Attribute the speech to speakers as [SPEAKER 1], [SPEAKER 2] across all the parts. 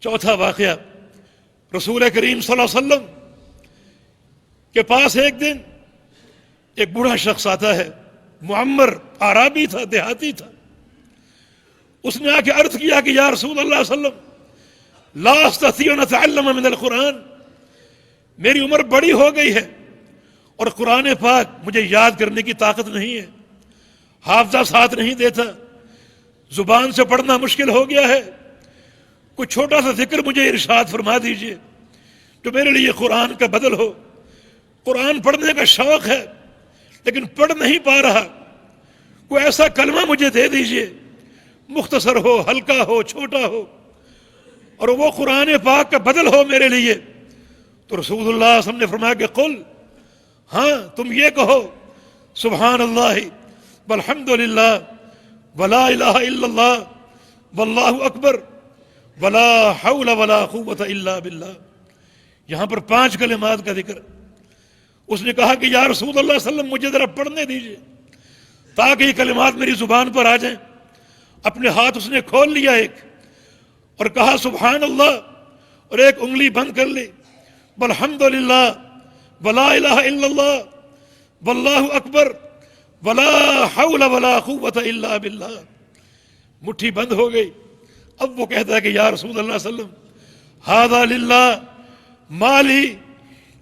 [SPEAKER 1] چوتھا واقعہ، رسول کریم صلی اللہ علیہ وسلم کے پاس ایک دن ایک بوڑھا شخص آتا ہے، معمر اعرابی تھا، دیہاتی تھا. اس نے آ کے عرض کیا کہ یا رسول اللہ صلی اللہ علیہ وسلم لا استطيع ان اتعلم من القرآن، میری عمر بڑی ہو گئی ہے اور قرآن پاک مجھے یاد کرنے کی طاقت نہیں ہے، حافظہ ساتھ نہیں دیتا، زبان سے پڑھنا مشکل ہو گیا ہے، کوئی چھوٹا سا ذکر مجھے ارشاد فرما دیجئے جو میرے لیے قرآن کا بدل ہو. قرآن پڑھنے کا شوق ہے لیکن پڑھ نہیں پا رہا، کوئی ایسا کلمہ مجھے دے دیجئے، مختصر ہو، ہلکا ہو، چھوٹا ہو، اور وہ قرآن پاک کا بدل ہو میرے لیے. تو رسول اللہ صلی اللہ علیہ وسلم نے فرمایا کہ قل، ہاں تم یہ کہو سبحان اللہ والحمد للہ ولا الہ الا اللہ واللہ اکبر ولا حول ولا قوت الا باللہ. یہاں پر 5 کلمات کا ذکر. اس نے کہا کہ یا رسول اللہ صلی اللہ علیہ وسلم مجھے ذرا پڑھنے دیجئے تاکہ یہ کلمات میری زبان پر آ جائیں. اپنے ہاتھ اس نے کھول لیا ایک اور کہا سبحان اللہ، اور ایک انگلی بند کر لی، والحمد للہ ولا الہ الا اللہ واللہ اکبر ولا حول ولا قوت الا باللہ. مٹھی بند ہو گئی. اب وہ کہتا ہے کہ یا رسول اللہ صلی اللہ علیہ وسلم ھذا للہ مالی،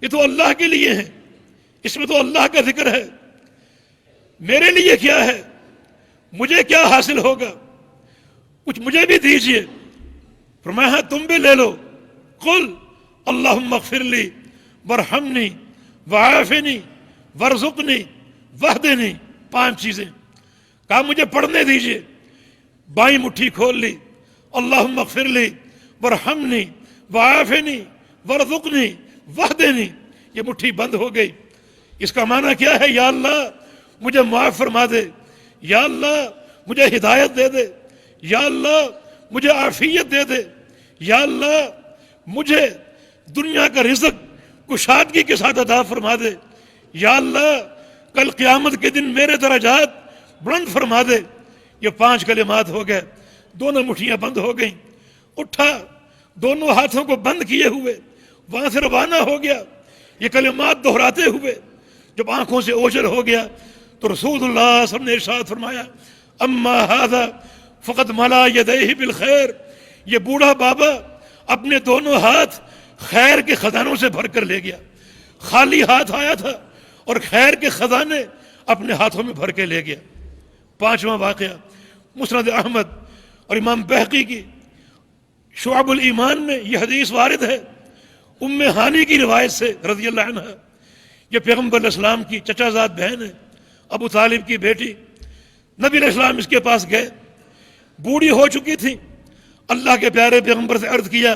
[SPEAKER 1] یہ تو اللہ کے لیے ہے، اس میں تو اللہ کا ذکر ہے، میرے لیے کیا ہے، مجھے کیا حاصل ہوگا، کچھ مجھے بھی دیجئے. فرمایا ہاں تم بھی لے لو. قل اللہم اغفر لی وارحمنی وعافنی وارزقنی واہدنی. 5 چیزیں. کہا مجھے پڑھنے دیجئے. بائیں مٹھی کھول لی، اللہم اغفر لی وارحمنی وعافنی وارزقنی واہدنی. یہ مٹھی بند ہو گئی. اس کا معنی کیا ہے؟ یا اللہ مجھے معاف فرما دے، یا اللہ مجھے ہدایت دے دے، یا اللہ مجھے عافیت دے دے، یا اللہ مجھے دنیا کا رزق کشادگی کے ساتھ عطا فرما دے، یا اللہ کل قیامت کے دن میرے درجات بلند فرما دے. یہ 5 کلمات ہو گئے. دونوں مٹھیاں بند ہو گئیں. اٹھا، دونوں ہاتھوں کو بند کیے ہوئے وہاں سے روانہ ہو گیا. یہ کلمات دہراتے ہوئے جب آنکھوں سے اوجھل ہو گیا تو رسول اللہ صلی اللہ علیہ وسلم نے ارشاد فرمایا اما ھذا فقد ملا یدیہ بالخیر. یہ بوڑھا بابا اپنے دونوں ہاتھ خیر کے خزانوں سے بھر کر لے گیا. خالی ہاتھ آیا تھا اور خیر کے خزانے اپنے ہاتھوں میں بھر کے لے گیا. 5واں واقعہ مسند احمد اور امام بہقی کی شعب الایمان میں یہ حدیث وارد ہے، ام ہانی کی روایت سے رضی اللہ عنہ. یہ پیغمبر علیہ السلام کی چچا زاد بہن ہے، ابو طالب کی بیٹی. نبی علیہ السلام اس کے پاس گئے، بوڑھی ہو چکی تھی. اللہ کے پیارے پیغمبر سے عرض کیا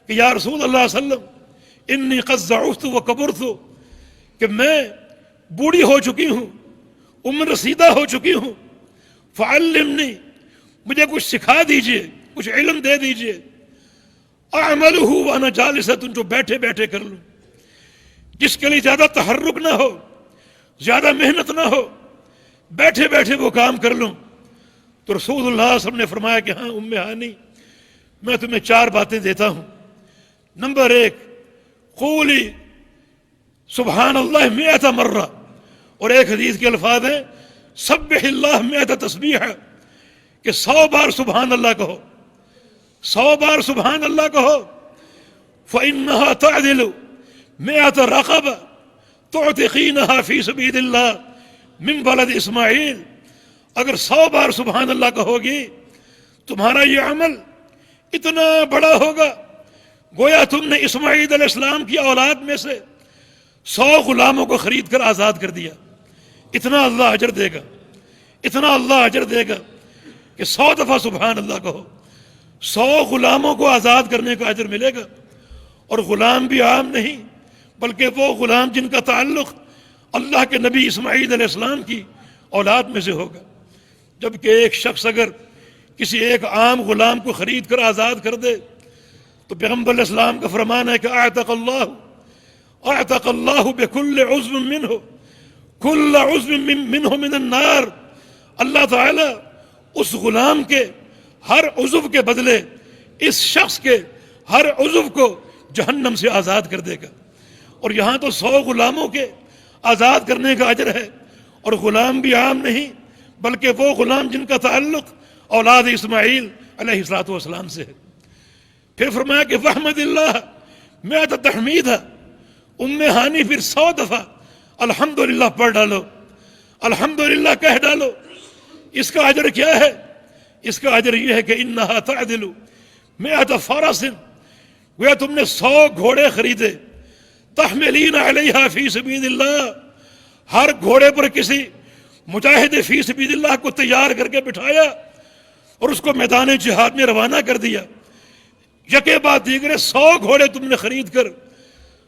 [SPEAKER 1] کہ یا رسول اللہ صلی اللہ علیہ وسلم انی قد ضعفت وکبرت، کہ میں بوڑھی ہو چکی ہوں، عمر رسیدہ ہو چکی ہوں، فعلمنی، مجھے کچھ سکھا دیجئے، کچھ علم دے دیجئے. اعملہ وانا جالسۃ، جو بیٹھے بیٹھے کر لوں، جس کے لیے زیادہ تحرک نہ ہو، زیادہ محنت نہ ہو، بیٹھے بیٹھے وہ کام کر لوں. تو رسول اللہ صلی اللہ علیہ وسلم نے فرمایا کہ ہاں ام ہانی، میں تمہیں 4 باتیں دیتا ہوں. نمبر 1، قولی سبحان اللہ 100 مرہ، اور ایک حدیث کے الفاظ ہیں سبح اللہ 100 تسبیحہ، کہ 100 بار سبحان اللہ کہو، 100 بار سبحان اللہ کہو. فإنها تعدل 100 رقبہ تعتقینها فی سبیل اللہ من بلد اسماعیل. اگر 100 بار سبحان اللہ کہو گی تمہارا یہ عمل اتنا بڑا ہوگا گویا تم نے اسماعیل علیہ السلام کی اولاد میں سے 100 غلاموں کو خرید کر آزاد کر دیا. اتنا اللہ اجر دے گا، اتنا اللہ اجر دے گا کہ 100 دفعہ سبحان اللہ کہو، 100 غلاموں کو آزاد کرنے کا اجر ملے گا. اور غلام بھی عام نہیں بلکہ وہ غلام جن کا تعلق اللہ کے نبی اسماعیل علیہ السلام کی اولاد میں سے ہوگا. جبکہ ایک شخص اگر کسی ایک عام غلام کو خرید کر آزاد کر دے تو پیغمبر علیہ السلام کا فرمان ہے کہ اعتق اللہ بكل عضو منہ كل عضو منہ من النار. اللہ تعالی اس غلام کے ہر عضو کے بدلے اس شخص کے ہر عضو کو جہنم سے آزاد کر دے گا. اور یہاں تو 100 غلاموں کے آزاد کرنے کا اجر ہے، اور غلام بھی عام نہیں بلکہ وہ غلام جن کا تعلق اولاد اسماعیل علیہ الصلوۃ والسلام سے ہے. پھر فرمایا کہ فحمد اللہ مئۃ تحمیدہ، ام ہانی پھر 100 دفعہ الحمدللہ پڑھ ڈالو، الحمدللہ کہہ ڈالو. اس کا اجر کیا ہے؟ اس کا اجر یہ ہے کہ انہا تعدل مئۃ فرس، گویا تم نے 100 گھوڑے خریدے، تحملین علیہا فی سبیل اللہ، ہر گھوڑے پر کسی مجاہد فی سبیل اللہ کو تیار کر کے بٹھایا اور اس کو میدان جہاد میں روانہ کر دیا. یکے بعد دیگرے 100 گھوڑے تم نے خرید کر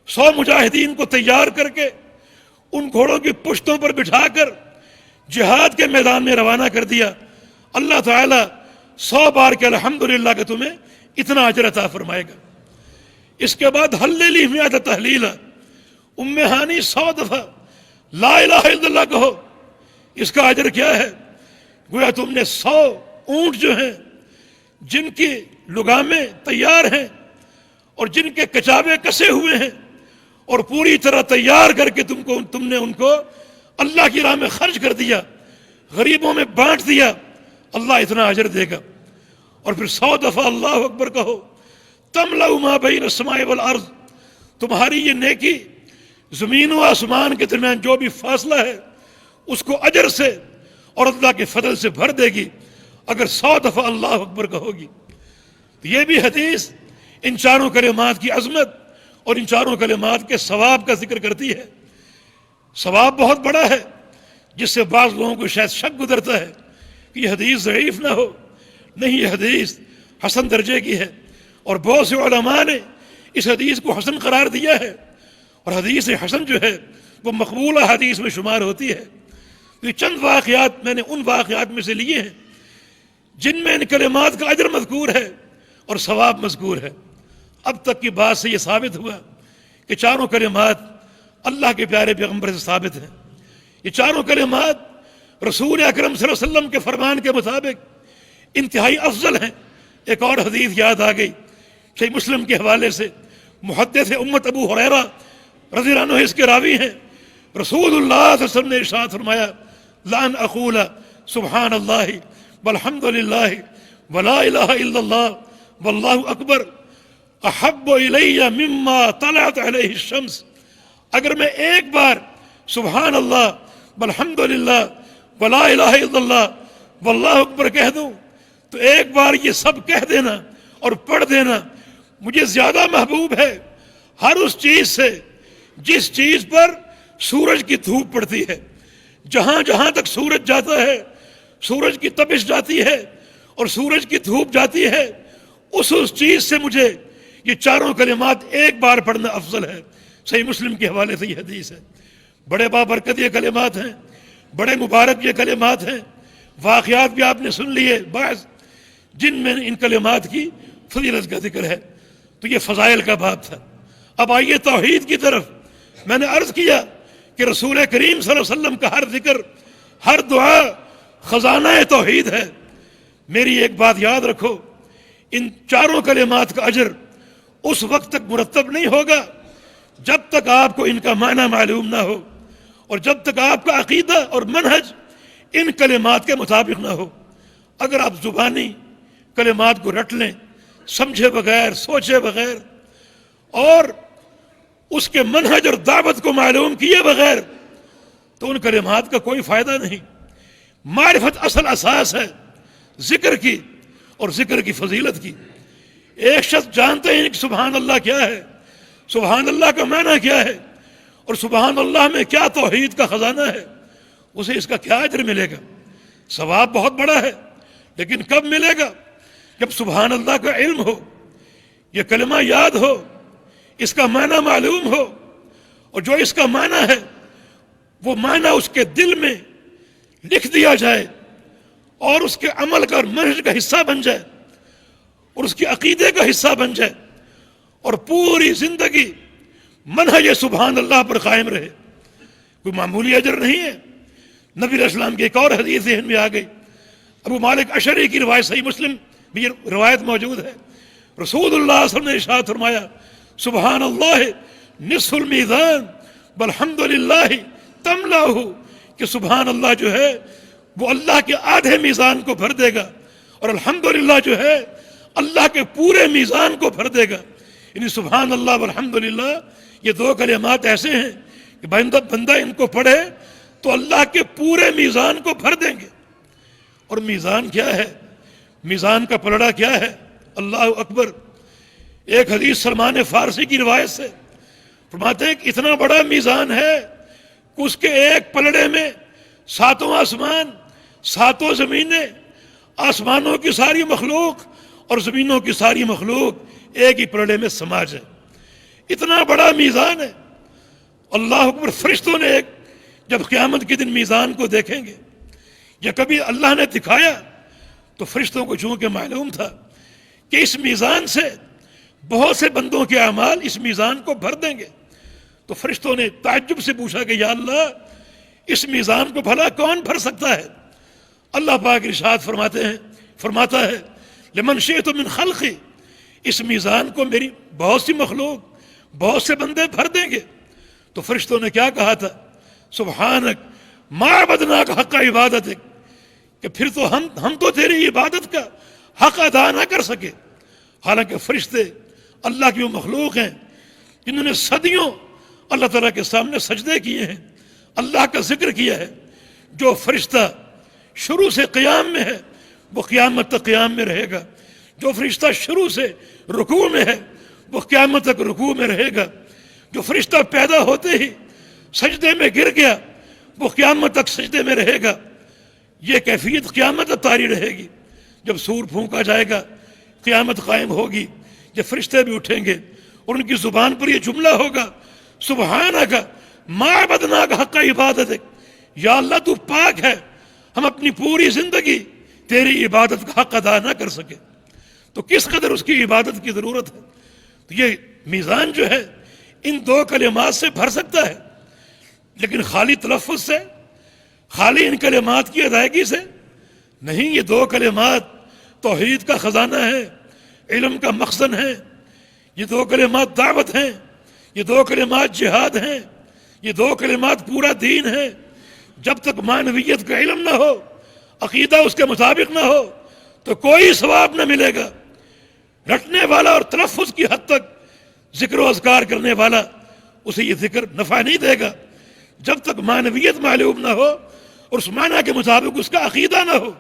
[SPEAKER 1] 100 مجاہدین کو تیار کر کے ان گھوڑوں کی پشتوں پر بٹھا کر جہاد کے میدان میں روانہ کر دیا. اللہ تعالیٰ 100 بار کے الحمدللہ کہ تمہیں اتنا اجر عطا فرمائے گا. اس کے بعد ہلیلی مئۃ تہلیلہ، ام ہانی 100 دفعہ لا الہ الا اللہ کہو. اس کا اجر کیا ہے؟ گویا تم نے 100 اونٹ جو ہیں جن کی لگامیں تیار ہیں اور جن کے کچاوے کسے ہوئے ہیں اور پوری طرح تیار کر کے تم نے ان کو اللہ کی راہ میں خرچ کر دیا، غریبوں میں بانٹ دیا، اللہ اتنا اجر دے گا. اور پھر 100 دفعہ اللہ اکبر کہو. تملأ ما بین السماء والارض، تمہاری یہ نیکی زمین و آسمان کے درمیان جو بھی فاصلہ ہے اس کو اجر سے اور اللہ کے فضل سے بھر دے گی اگر 100 دفعہ اللہ اکبر کہو گی. تو یہ بھی حدیث ان چاروں کلمات کی عظمت اور ان چاروں کلمات کے ثواب کا ذکر کرتی ہے. ثواب بہت بڑا ہے جس سے بعض لوگوں کو شاید شک گزرتا ہے کہ یہ حدیث ضعیف نہ ہو. نہیں، یہ حدیث حسن درجے کی ہے اور بہت سے علماء نے اس حدیث کو حسن قرار دیا ہے، اور حدیث حسن جو ہے وہ مقبولہ حدیث میں شمار ہوتی ہے. یہ چند واقعات میں نے ان واقعات میں سے لیے ہیں جن میں ان کلمات کا اجر مذکور ہے اور ثواب مذکور ہے. اب تک کی بات سے یہ ثابت ہوا کہ چاروں کلمات اللہ کے پیارے پیغمبر سے ثابت ہیں. یہ چاروں کلمات رسول اکرم صلی اللہ علیہ وسلم کے فرمان کے مطابق انتہائی افضل ہیں. ایک اور حدیث یاد آ گئی صحیح مسلم کے حوالے سے، محدث امت ابو ہریرہ رضی اللہ عنہ اس کے راوی ہیں. رسول اللہ صلی اللہ علیہ وسلم نے ارشاد فرمایا لان اقول سبحان اللہ والحمد للہ ولا الہ الا اللہ واللہ اکبر احب الی مما طلعت علیہ الشمس. اگر میں ایک بار سبحان اللہ والحمد للہ ولا الہ الا اللہ واللہ اکبر کہہ دوں تو ایک بار یہ سب کہہ دینا اور پڑھ دینا مجھے زیادہ محبوب ہے ہر اس چیز سے جس چیز پر سورج کی دھوپ پڑتی ہے. جہاں جہاں تک سورج جاتا ہے، سورج کی تپش جاتی ہے اور سورج کی دھوپ جاتی ہے، اس چیز سے مجھے یہ چاروں کلمات ایک بار پڑھنا افضل ہے. صحیح مسلم کے حوالے سے یہ حدیث ہے. بڑے بابرکت یہ کلمات ہیں، بڑے مبارک یہ کلمات ہیں. واقعات بھی آپ نے سن لیے بعض جن میں ان کلمات کی فضیلت کا ذکر ہے. تو یہ فضائل کا باب تھا. اب آئیے توحید کی طرف. میں نے عرض کیا کہ رسول کریم صلی اللہ علیہ وسلم کا ہر ذکر، ہر دعا خزانہ توحید ہے. میری ایک بات یاد رکھو، ان چاروں کلمات کا اجر اس وقت تک مرتب نہیں ہوگا جب تک آپ کو ان کا معنی معلوم نہ ہو اور جب تک آپ کا عقیدہ اور منہج ان کلمات کے مطابق نہ ہو. اگر آپ زبانی کلمات کو رٹ لیں سمجھے بغیر، سوچے بغیر اور اس کے منہج اور دعوت کو معلوم کیے بغیر تو ان کلمات کا کوئی فائدہ نہیں. معرفت اصل اساس ہے ذکر کی اور ذکر کی فضیلت کی. ایک شخص جانتے ہیں کہ سبحان اللہ کیا ہے، سبحان اللہ کا معنی کیا ہے اور سبحان اللہ میں کیا توحید کا خزانہ ہے، اسے اس کا کیا اجر ملے گا؟ ثواب بہت بڑا ہے، لیکن کب ملے گا؟ جب سبحان اللہ کا علم ہو، یہ کلمہ یاد ہو، اس کا معنی معلوم ہو، اور جو اس کا معنی ہے وہ معنی اس کے دل میں لکھ دیا جائے اور اس کے عمل کا اور منہج کا حصہ بن جائے اور اس کے عقیدے کا حصہ بن جائے اور پوری زندگی منہج سبحان اللہ پر قائم رہے. کوئی معمولی اجر نہیں ہے. نبی علیہ السلام کی ایک اور حدیث ذہن میں آ گئی. ابو مالک اشعری کی روایت صحیح مسلم بھی یہ روایت موجود ہے. رسول اللہ صلی اللہ علیہ وسلم نے ارشاد فرمایا سبحان اللہ نصف المیزان والحمد للہ تملأہ، کہ سبحان اللہ جو ہے وہ اللہ کے آدھے میزان کو بھر دے گا، اور الحمدللہ جو ہے اللہ کے پورے میزان کو بھر دے گا۔ یعنی سبحان اللہ والحمدللہ یہ دو کلمات ایسے ہیں کہ بندہ ان کو پڑھے تو اللہ کے پورے میزان کو بھر دیں گے۔ اور میزان کیا ہے؟ میزان کا پلڑا کیا ہے؟ اللہ اکبر۔ ایک حدیث سلمان فارسی کی روایت سے فرماتے ہیں کہ اتنا بڑا میزان ہے کہ اس کے ایک پلڑے میں ساتوں آسمان، ساتوں زمینیں، آسمانوں کی ساری مخلوق اور زمینوں کی ساری مخلوق ایک ہی پلڑے میں سما جائے۔ اتنا بڑا میزان ہے۔ اللہ اکبر۔ فرشتوں نے جب قیامت کے دن میزان کو دیکھیں گے، یا کبھی اللہ نے دکھایا تو فرشتوں کو چونکہ معلوم تھا کہ اس میزان سے بہت سے بندوں کے اعمال اس میزان کو بھر دیں گے، تو فرشتوں نے تعجب سے پوچھا کہ یا اللہ اس میزان کو بھلا کون بھر سکتا ہے؟ اللہ پاک ارشاد فرماتا ہے لمن شئت من خلقی، اس میزان کو میری بہت سی مخلوق، بہت سے بندے بھر دیں گے۔ تو فرشتوں نے کیا کہا تھا؟ سبحانک ما عبدناک حق عبادتک، کہ پھر تو ہم تو تیری عبادت کا حق ادا نہ کر سکے۔ حالانکہ فرشتے اللہ کی وہ مخلوق ہیں جنہوں نے صدیوں اللہ تعالیٰ کے سامنے سجدے کیے ہیں، اللہ کا ذکر کیا ہے۔ جو فرشتہ شروع سے قیام میں ہے وہ قیامت تک قیام میں رہے گا، جو فرشتہ شروع سے رکوع میں ہے وہ قیامت تک رکوع میں رہے گا، جو فرشتہ پیدا ہوتے ہی سجدے میں گر گیا وہ قیامت تک سجدے میں رہے گا۔ یہ کیفیت قیامت تک طاری رہے گی۔ جب سور پھونکا جائے گا قیامت قائم ہوگی، یہ فرشتے بھی اٹھیں گے اور ان کی زبان پر یہ جملہ ہوگا سبحانک ما عبدناک حق عبادتک، یا اللہ تو پاک ہے، ہم اپنی پوری زندگی تیری عبادت کا حق ادا نہ کر سکے، تو کس قدر اس کی عبادت کی ضرورت ہے۔ تو یہ میزان جو ہے ان دو کلمات سے بھر سکتا ہے، لیکن خالی تلفظ سے، خالی ان کلمات کی ادائیگی سے نہیں۔ یہ دو کلمات توحید کا خزانہ ہے، علم کا مخزن ہے، یہ دو کلمات دعوت ہیں، یہ دو کلمات جہاد ہیں، یہ دو کلمات پورا دین ہے۔ جب تک معنویت کا علم نہ ہو، عقیدہ اس کے مطابق نہ ہو تو کوئی ثواب نہ ملے گا۔ رٹنے والا اور تلفظ کی حد تک ذکر و اذکار کرنے والا اسے یہ ذکر نفع نہیں دے گا جب تک معنویت معلوم نہ ہو اور اس معنی کے مطابق اس کا عقیدہ نہ ہو۔